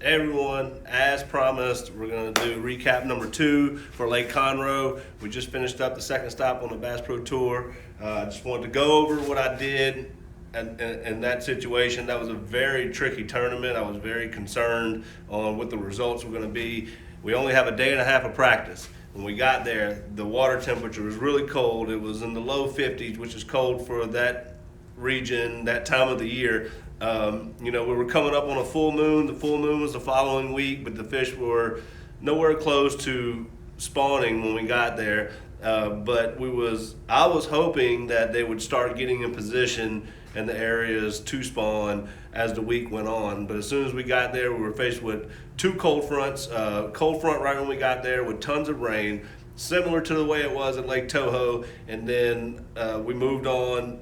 Everyone, as promised, we're going to do recap number 2 for Lake Conroe. We just finished up the second stop on the Bass Pro Tour. I just wanted to go over what I did in that situation. That was a very tricky tournament. I was very concerned on what the results were going to be. We only have a day and a half of practice. When we got there, the water temperature was really cold. It was in the low 50s, which is cold for that region, that time of the year. We were coming up on a full moon. The full moon was the following week, but the fish were nowhere close to spawning when we got there. But I was hoping that they would start getting in position in the areas to spawn as the week went on. But as soon as we got there, we were faced with 2 cold fronts. Cold front right when we got there with tons of rain, similar to the way it was at Lake Toho, and then we moved on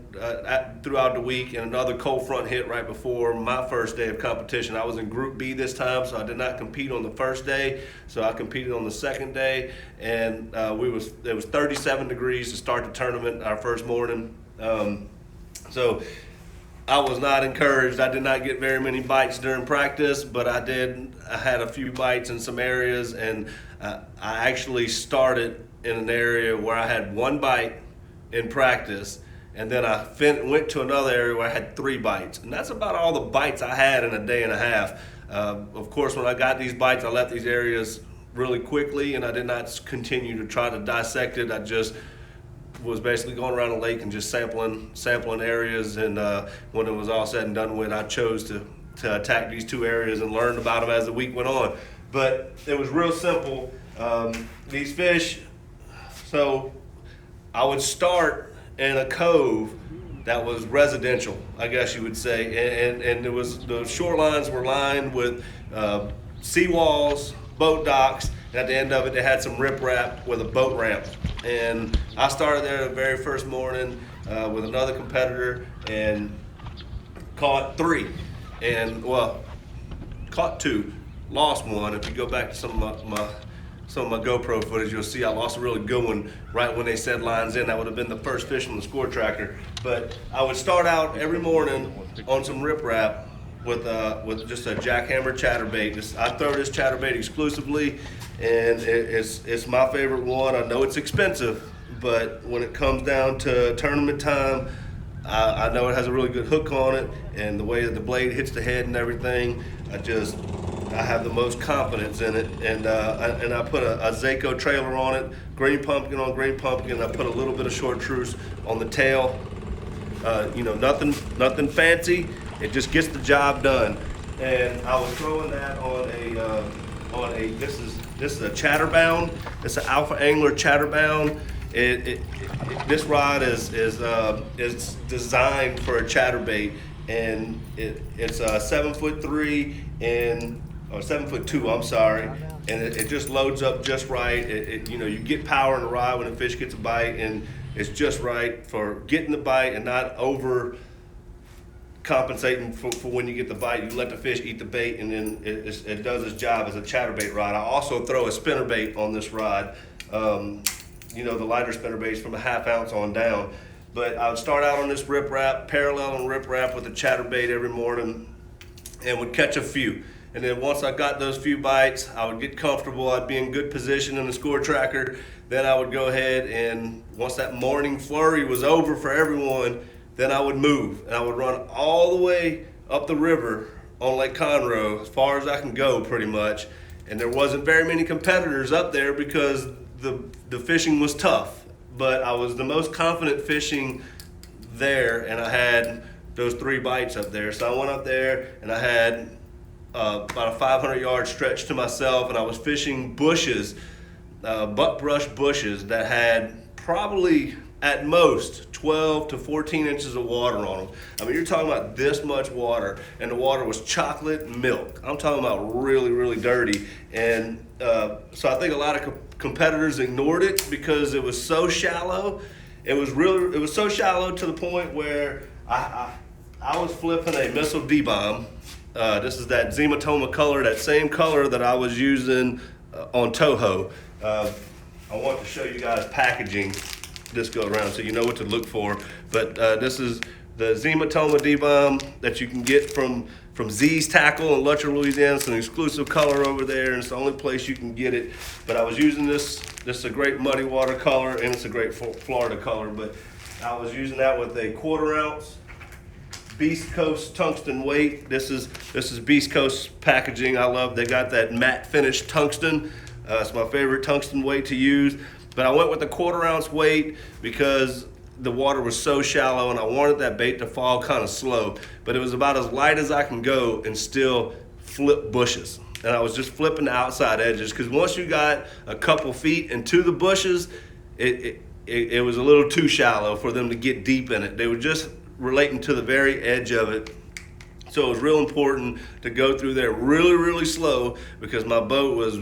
throughout the week, and another cold front hit right before my first day of competition. I was in Group B this time, so I did not compete on the first day, so I competed on the second day, and it was 37 degrees to start the tournament our first morning. So I was not encouraged. I did not get very many bites during practice, but I had a few bites in some areas, and I actually started in an area where I had 1 bite in practice, and then I went to another area where I had 3 bites. And that's about all the bites I had in a day and a half. Of course, when I got these bites, I left these areas really quickly, and I did not continue to try to dissect it. I just was basically going around the lake and just sampling areas, and when it was all said and done with, I chose to attack these 2 areas and learned about them as the week went on. But it was real simple. These fish, so I would start in a cove that was residential, I guess you would say, and the shorelines were lined with seawalls, boat docks, and at the end of it, they had some riprap with a boat ramp. And I started there the very first morning with another competitor and caught 3, and caught 2, lost 1. If you go back to some of my GoPro footage, you'll see I lost a really good one right when they set lines in. That would have been the first fish on the score tracker. But I would start out every morning on some riprap with just a Jackhammer Chatterbait. I throw this Chatterbait exclusively, and it's my favorite one. I know it's expensive, but when it comes down to tournament time, I know it has a really good hook on it, and the way that the blade hits the head and everything, I have the most confidence in it. And I put a Zako trailer on it, green pumpkin on green pumpkin. I put a little bit of chartreuse on the tail. Nothing fancy. It just gets the job done. And I was throwing that on a this is a Chatterbound. It's an Alpha Angler Chatterbound. This rod is designed for a chatterbait, and it's 7'3" or 7'2", I'm sorry, and it just loads up just right. You get power in the rod when a fish gets a bite, and it's just right for getting the bite and not over compensating for when you get the bite. You let the fish eat the bait, and then it does its job as a chatterbait rod. I also throw a spinnerbait on this rod, the lighter spinnerbaits from a 1/2 ounce on down. But I would start out on this riprap, paralleling riprap with a chatterbait every morning, and would catch a few. And then once I got those few bites, I would get comfortable. I'd be in good position in the score tracker. Then I would go ahead, and once that morning flurry was over for everyone, then I would move, and I would run all the way up the river on Lake Conroe, as far as I can go pretty much. And there wasn't very many competitors up there because the fishing was tough. But I was the most confident fishing there, and I had those 3 bites up there. So I went up there, and I had about a 500-yard stretch to myself, and I was fishing bushes, buckbrush bushes that had probably at most 12 to 14 inches of water on them. I mean, you're talking about this much water, and the water was chocolate milk. I'm talking about really, really dirty. And so I think a lot of competitors ignored it because it was so shallow. It was so shallow to the point where I was flipping a Missile Dbomb. This is that Zematoma color, that same color that I was using on Toho. I want to show you guys packaging this go around so you know what to look for. But this is the Zematoma Dbomb that you can get from Z's Tackle in Lutcher, Louisiana. It's an exclusive color over there, and it's the only place you can get it. But I was using this. This is a great muddy water color, and it's a great Florida color. But I was using that with a 1/4 ounce Beast Coast tungsten weight. This is Beast Coast packaging. I love. They got that matte finish tungsten. It's my favorite tungsten weight to use. But I went with a 1/4 ounce weight because the water was so shallow and I wanted that bait to fall kind of slow. But it was about as light as I can go and still flip bushes. And I was just flipping the outside edges, because once you got a couple feet into the bushes, it was a little too shallow for them to get deep in it. They were just relating to the very edge of it. So it was real important to go through there really, really slow, because my boat was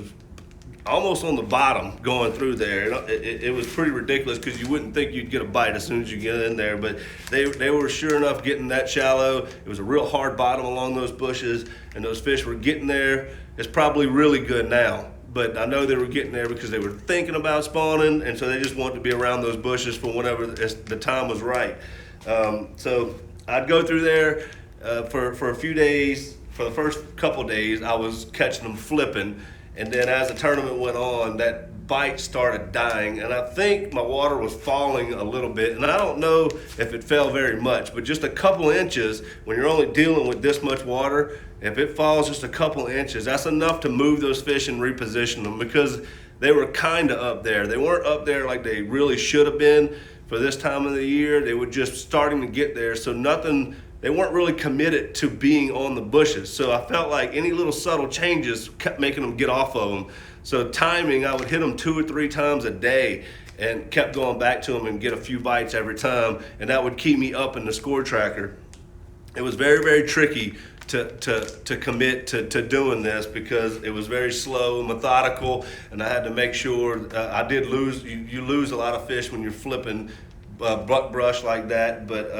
almost on the bottom going through there. It was pretty ridiculous, because you wouldn't think you'd get a bite as soon as you get in there, but they were sure enough getting that shallow. It was a real hard bottom along those bushes, and those fish were getting there. It's probably really good now, but I know they were getting there because they were thinking about spawning, and so they just wanted to be around those bushes for whenever the time was right. So I'd go through there for a few days. For the first couple days, I was catching them flipping. And then as the tournament went on, that bite started dying, and I think my water was falling a little bit. And I don't know if it fell very much, but just a couple inches, when you're only dealing with this much water, if it falls just a couple inches, that's enough to move those fish and reposition them, because they were kind of up there. They weren't up there like they really should have been for this time of the year. They were just starting to get there, so they weren't really committed to being on the bushes. So I felt like any little subtle changes kept making them get off of them. So timing, I would hit them 2 or 3 times a day and kept going back to them and get a few bites every time. And that would keep me up in the score tracker. It was very, very tricky to commit to doing this, because it was very slow, methodical, and I had to make sure. I did lose, you lose a lot of fish when you're flipping buck brush like that, but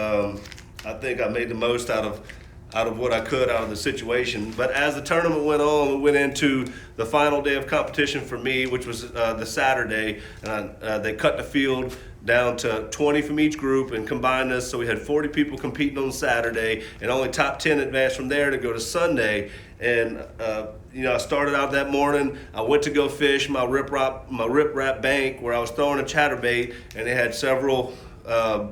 I think I made the most out of what I could out of the situation. But as the tournament went on, we went into the final day of competition for me, which was the Saturday, and they cut the field down to 20 from each group and combined us, so we had 40 people competing on Saturday, and only top 10 advanced from there to go to Sunday. And I started out that morning. I went to go fish my rip-rap bank where I was throwing a chatterbait, and they had several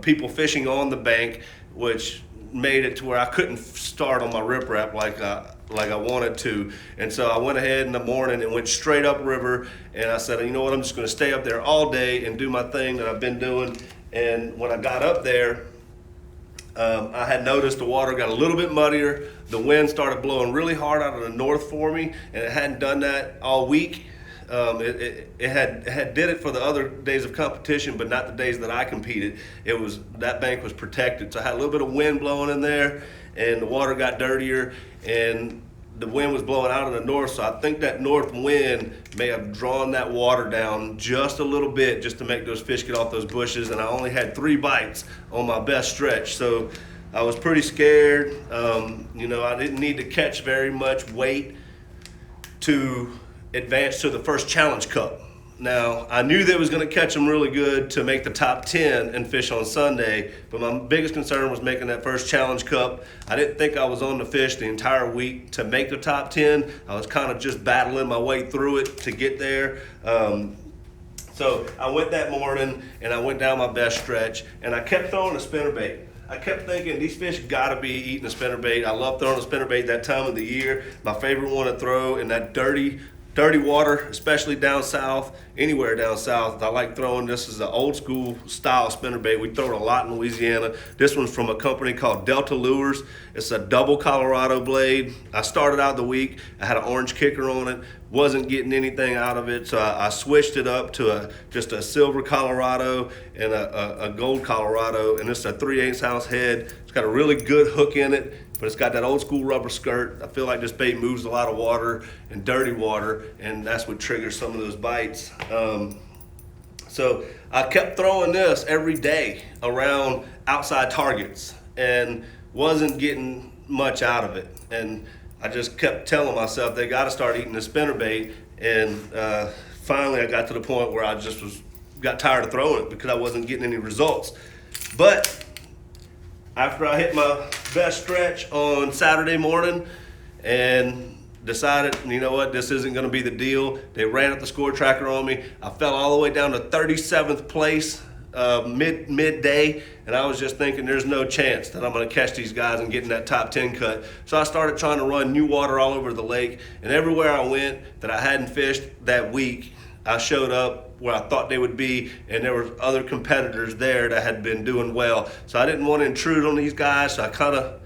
people fishing on the bank, which made it to where I couldn't start on my rip-rap like I wanted to. And so I went ahead in the morning and went straight up river, and I said, you know what, I'm just gonna stay up there all day and do my thing that I've been doing. And when I got up there, I had noticed the water got a little bit muddier. The wind started blowing really hard out of the north for me, and it hadn't done that all week. It had did it for the other days of competition, but not the days that I competed. That bank was protected, so I had a little bit of wind blowing in there, and the water got dirtier, and the wind was blowing out of the north, so I think that north wind may have drawn that water down just a little bit, just to make those fish get off those bushes. And I only had 3 bites on my best stretch, so I was pretty scared. I didn't need to catch very much weight to advance to the first Challenge Cup. Now, I knew they was going to catch them really good to make the top 10 and fish on Sunday, but my biggest concern was making that first Challenge Cup. I didn't think I was on the fish the entire week to make the top 10. I was kind of just battling my way through it to get there. So I went that morning, and I went down my best stretch, and I kept throwing a spinnerbait. I kept thinking, these fish gotta be eating a spinnerbait. I love throwing a spinnerbait that time of the year. My favorite one to throw in that dirty water, especially down south, anywhere down south. I like throwing this is an old school style spinnerbait. We throw it a lot in Louisiana. This one's from a company called Delta Lures. It's a double Colorado blade. I started out the week, I had an orange kicker on it, wasn't getting anything out of it, so I switched it up to just a silver Colorado and a gold Colorado, and it's a 3/8 ounce head. It's got a really good hook in it, but it's got that old school rubber skirt. I feel like this bait moves a lot of water and dirty water, and that's what triggers some of those bites. So I kept throwing this every day around outside targets and wasn't getting much out of it. And I just kept telling myself they got to start eating the spinnerbait. And finally I got to the point where I just got tired of throwing it because I wasn't getting any results. But after I hit my best stretch on Saturday morning and decided, you know what, this isn't going to be the deal. They ran up the score tracker on me. I fell all the way down to 37th place midday, and I was just thinking there's no chance that I'm going to catch these guys and get in that top 10 cut. So I started trying to run new water all over the lake, and everywhere I went that I hadn't fished that week, I showed up where I thought they would be, and there were other competitors there that had been doing well. So I didn't want to intrude on these guys, so I kind of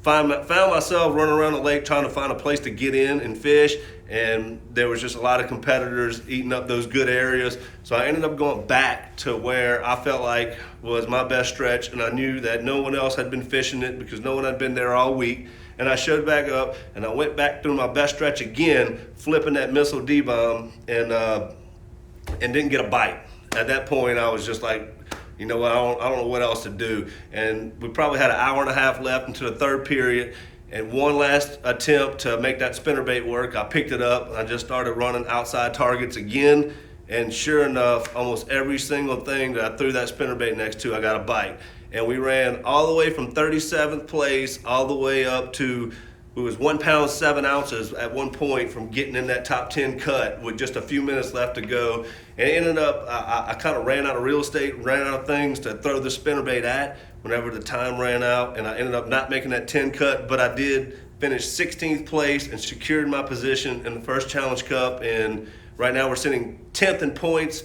found myself running around the lake trying to find a place to get in and fish, and there was just a lot of competitors eating up those good areas. So I ended up going back to where I felt like was my best stretch, and I knew that no one else had been fishing it because no one had been there all week. And I showed back up, and I went back through my best stretch again, flipping that Missile Dbomb, and didn't get a bite. At that point, I was just like, you know what, I don't know what else to do. And we probably had an hour and a half left into the third period, and one last attempt to make that spinnerbait work. I picked it up, and I just started running outside targets again, and sure enough, almost every single thing that I threw that spinnerbait next to, I got a bite. And we ran all the way from 37th place all the way up to, it was 1 pound 7 ounces at one point from getting in that top 10 cut with just a few minutes left to go. And it ended up, I kind of ran out of real estate, ran out of things to throw the spinnerbait at whenever the time ran out, and I ended up not making that 10 cut, but I did finish 16th place and secured my position in the first Challenge Cup. And right now we're sitting 10th in points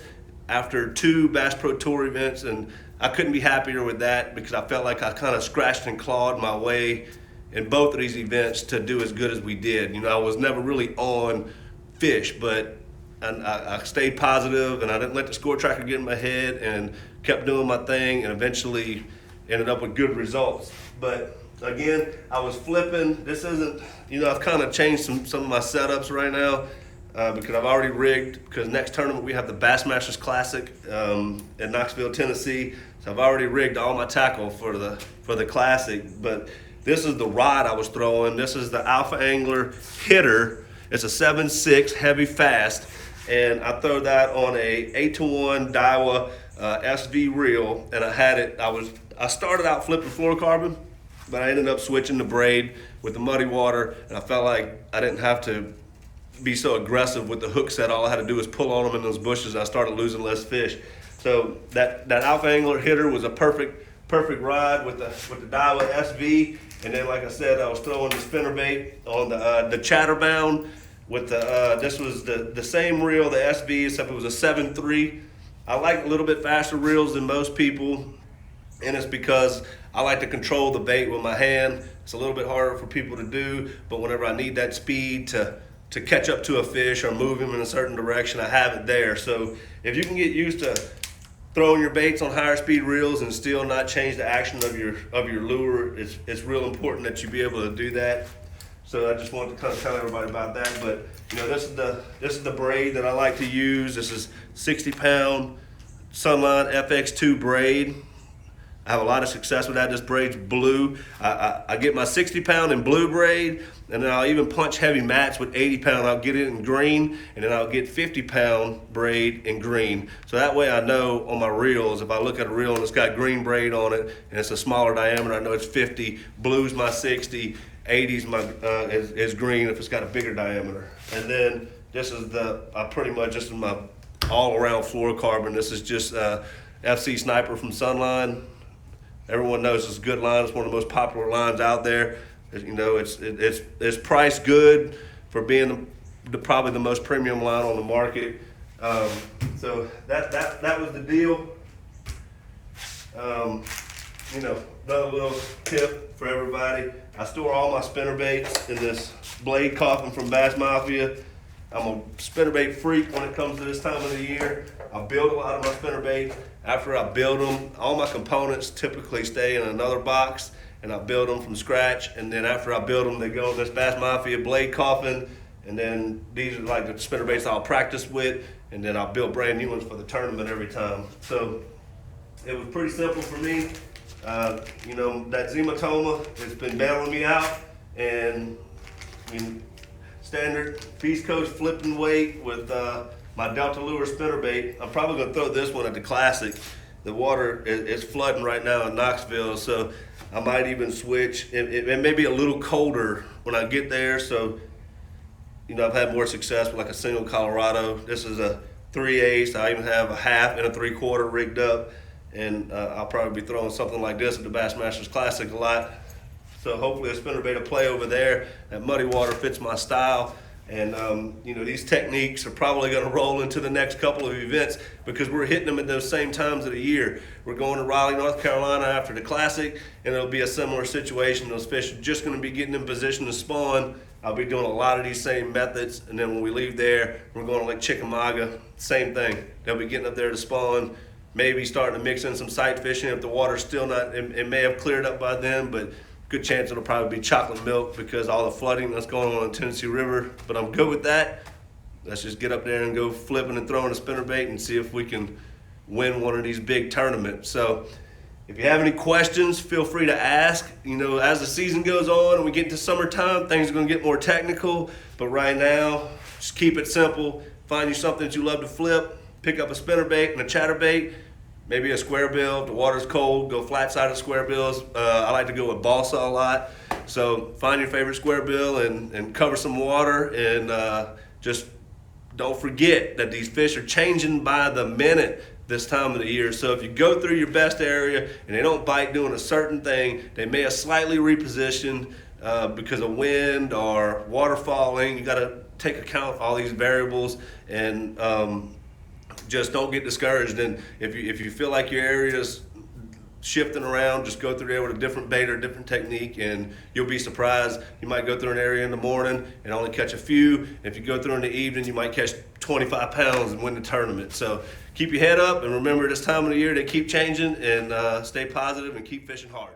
after 2 Bass Pro Tour events, and I couldn't be happier with that because I felt like I kind of scratched and clawed my way in both of these events to do as good as we did. You know, I was never really on fish, but I stayed positive, and I didn't let the score tracker get in my head, and kept doing my thing, and eventually ended up with good results. But again, I was flipping. This isn't, you know, I've kind of changed some of my setups right now because I've already rigged, because next tournament we have the Bassmasters Classic in Knoxville, Tennessee. So I've already rigged all my tackle for the Classic. But this is the rod I was throwing. This is the Alpha Angler Hitter. It's a 7.6 heavy fast, and I throw that on a 8-to-1 Diawa SV reel, and I had it. I started out flipping fluorocarbon, but I ended up switching to braid with the muddy water, and I felt like I didn't have to be so aggressive with the hook set. All I had to do was pull on them in those bushes, and I started losing less fish. So that Alpha Angler Hitter was a perfect ride with the Diawa SV. And then, like I said, I was throwing the spinnerbait on the Chatterbound with this was the same reel, the SV, except it was a 7.3. I like a little bit faster reels than most people, and it's because I like to control the bait with my hand. It's a little bit harder for people to do, but whenever I need that speed to catch up to a fish or move him in a certain direction, I have it there. So if you can get used to throwing your baits on higher speed reels and still not change the action of your lure, it's real important that you be able to do that. So I just wanted to kind of tell everybody about that. But you know, this is the braid that I like to use. This is 60-pound Sunline FX2 braid. I have a lot of success with that. This braid's blue. I get my 60-pound in blue braid, and then I'll even punch heavy mats with 80-pound. I'll get it in green, and then I'll get 50-pound braid in green. So that way I know on my reels, if I look at a reel and it's got green braid on it and it's a smaller diameter, I know it's 50. Blue's my 60. 80's my is green if it's got a bigger diameter. And then this is this is my all-around fluorocarbon. This is just FC Sniper from Sunline. Everyone knows it's a good line. It's one of the most popular lines out there. You know, it's priced good for being probably the most premium line on the market. So that was the deal. You know, another little tip for everybody. I store all my spinnerbaits in this blade coffin from Bass Mafia. I'm a spinnerbait freak when it comes to this time of the year. I build a lot of my spinnerbaits. After I build them, all my components typically stay in another box, and I build them from scratch. And then after I build them, they go in this Bass Mafia blade coffin. And then these are like the spinnerbaits I'll practice with, and then I'll build brand new ones for the tournament every time. So it was pretty simple for me. You know, that Zematoma has been bailing me out, and I mean, standard Beast Coast flipping weight with my Delta Lure spinnerbait. I'm probably gonna throw this one at the Classic, the water is flooding right now in Knoxville, so I might even switch. It may be a little colder when I get there, so you know, I've had more success with like a single Colorado. This is a 3/8. I even have a half and a 3/4 rigged up, and I'll probably be throwing something like this at the Bassmasters Classic a lot. So hopefully a spinnerbait will play over there. That muddy water fits my style. And you know, these techniques are probably going to roll into the next couple of events because we're hitting them at those same times of the year. We're going to Raleigh, North Carolina after the Classic, and it'll be a similar situation. Those fish are just going to be getting in position to spawn. I'll be doing a lot of these same methods, and then when we leave there, we're going to Lake Chickamauga, same thing. They'll be getting up there to spawn, maybe starting to mix in some sight fishing if the water's still not, it may have cleared up by then, but good chance it'll probably be chocolate milk because all the flooding that's going on in Tennessee River, but I'm good with that. Let's just get up there and go flipping and throwing a spinnerbait and see if we can win one of these big tournaments. So if you have any questions, feel free to ask. You know, as the season goes on and we get into summertime, things are gonna get more technical, but right now, just keep it simple. Find you something that you love to flip, pick up a spinnerbait and a chatterbait, maybe a square bill. If the water's cold, go flat-sided square bills. I like to go with balsa a lot. So find your favorite square bill and cover some water, and just don't forget that these fish are changing by the minute this time of the year. So if you go through your best area and they don't bite doing a certain thing, they may have slightly repositioned because of wind or water falling. You got to take account of all these variables, and just don't get discouraged. And if you feel like your area's shifting around, just go through there with a different bait or a different technique, and you'll be surprised. You might go through an area in the morning and only catch a few. If you go through in the evening, you might catch 25 pounds and win the tournament. So keep your head up, and remember this time of the year they keep changing, and stay positive and keep fishing hard.